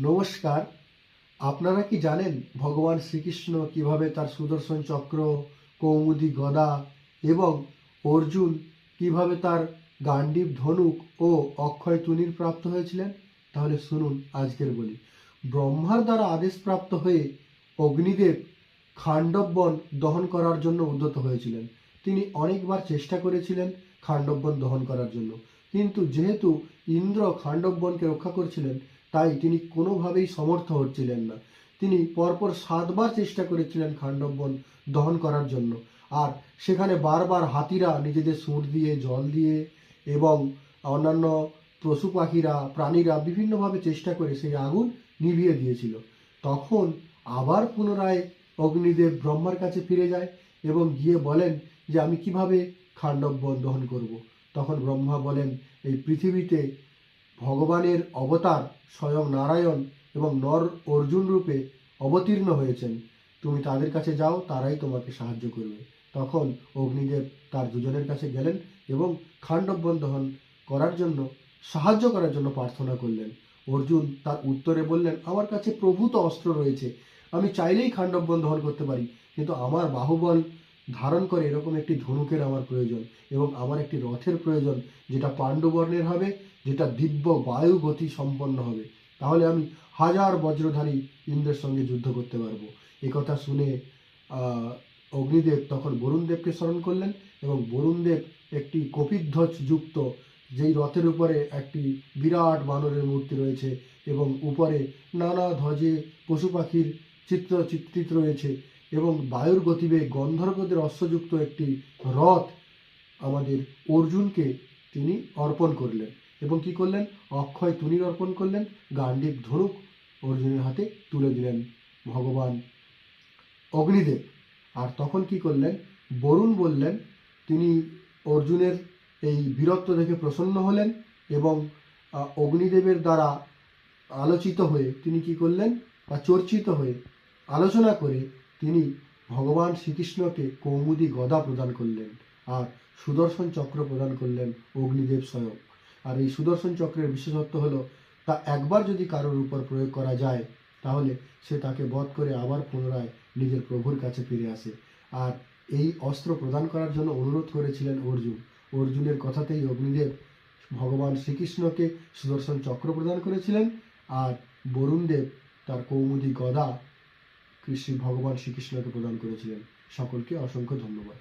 নমস্কার। আপনারা কি জানেন ভগবান শ্রীকৃষ্ণ কিভাবে তার সুদর্শন চক্র, কৌমুদী গদা এবং অর্জুন কিভাবে তার গাণ্ডীব ধনুক ও অক্ষয় তুনীর প্রাপ্ত হয়েছিলেন? তাহলে শুনুন, আজকের বলি। ব্রহ্মার দ্বারা আদেশপ্রাপ্ত হয়ে অগ্নিদেব খাণ্ডব বন দহন করার জন্য উদ্যত হয়েছিলেন। তিনি অনেকবার চেষ্টা করেছিলেন খাণ্ডব বন দহন করার জন্য, কিন্তু যেহেতু ইন্দ্র খাণ্ডব বনকে রক্ষা করছিলেন, তাই তিনি কোনোভাবেই সমর্থ হচ্ছিলেন না। তিনি পরপর 7বার চেষ্টা করেছিলেন খাণ্ডব বন দহন করার জন্য, আর সেখানে বারবার হাতিরা নিজেদের সুঁড় দিয়ে, জল দিয়ে এবং অন্যান্য পশু পাখিরা, প্রাণীরা বিভিন্নভাবে চেষ্টা করে সেই আগুন নিভিয়ে দিয়েছিল। তখন আবার পুনরায় অগ্নিদেব ব্রহ্মার কাছে ফিরে যায় এবং গিয়ে বলেন যে আমি কিভাবে খাণ্ডব বন দহন করব। তখন ব্রহ্মা বলেন, এই পৃথিবীতে ভগবানের অবতার স্বয়ং নারায়ণ এবং নর অর্জুন রূপে অবতীর্ণ হয়েছেন। তুমি তাদের কাছে যাও, তারাই তোমাকে সাহায্য করবে। তখন অগ্নিদেব তার দুজনের কাছে গেলেন এবং খাণ্ডব বন দহন করার জন্য সাহায্য করার জন্য প্রার্থনা করলেন। অর্জুন তার উত্তরে বললেন, আমার কাছে প্রভূত অস্ত্র রয়েছে, আমি চাইলেই খাণ্ডব বন দহন করতে পারি, কিন্তু আমার বাহুবল ধারণ করে এরকম একটি ধনুকের আমার প্রয়োজন এবং আমার একটি রথের প্রয়োজন, যেটা পাণ্ডবর্ণের হবে, যেটা দিব্য বায়ু গতি সম্পন্ন হবে। তাহলে আমি 1000 বজ্রধারী ইন্দ্রের সঙ্গে যুদ্ধ করতে পারবো। একথা শুনে অগ্নিদেব তখন বরুণদেবকে স্মরণ করলেন এবং বরুণদেব একটি কপিধ্বজ যুক্ত, যেই রথের উপরে একটি বিরাট বানরের মূর্তি রয়েছে এবং উপরে নানা ধ্বজে পশু পাখির চিত্রিত রয়েছে এবং বায়ুর গতিবেগ গন্ধর্বদের অশ্বযুক্ত একটি রথ আমাদের অর্জুনকে তিনি অর্পণ করলেন এবং কি করলেন, অক্ষয় তুনীর অর্পণ করলেন, গাণ্ডীব ধনুক অর্জুনের হাতে তুলে দিলেন ভগবান অগ্নিদেব। আর তখন কি করলেন, বরুণ বললেন, তিনি অর্জুনের এই বীরত্ব দেখে প্রসন্ন হলেন এবং অগ্নিদেবের দ্বারা আলোচিত হয়ে তিনি কি করলেন, বা চর্চিত হয়ে আলোচনা করে তিনি ভগবান শ্রীকৃষ্ণকে কৌমুদী গদা প্রদান করলেন আর সুদর্শন চক্র প্রদান করলেন অগ্নিদেব স্বয়ং। আর এই সুদর্শন চক্রের বিশেষত্ব হলো, তা একবার যদি কারোর উপর প্রয়োগ করা যায় তাহলে সে তাকে বধ করে আবার পুনরায় নিজের প্রভুর কাছে ফিরে আসে। আর এই অস্ত্র প্রদান করার জন্য অনুরোধ করেছিলেন অর্জুন। অর্জুনের কথাতেই অগ্নিদেব ভগবান শ্রীকৃষ্ণকে সুদর্শন চক্র প্রদান করেছিলেন আর বরুণদেব তার কৌমুদী গদা ভগবান শ্রীকৃষ্ণকে প্রদান করেছিলেন। সকলকে অসংখ্য ধন্যবাদ।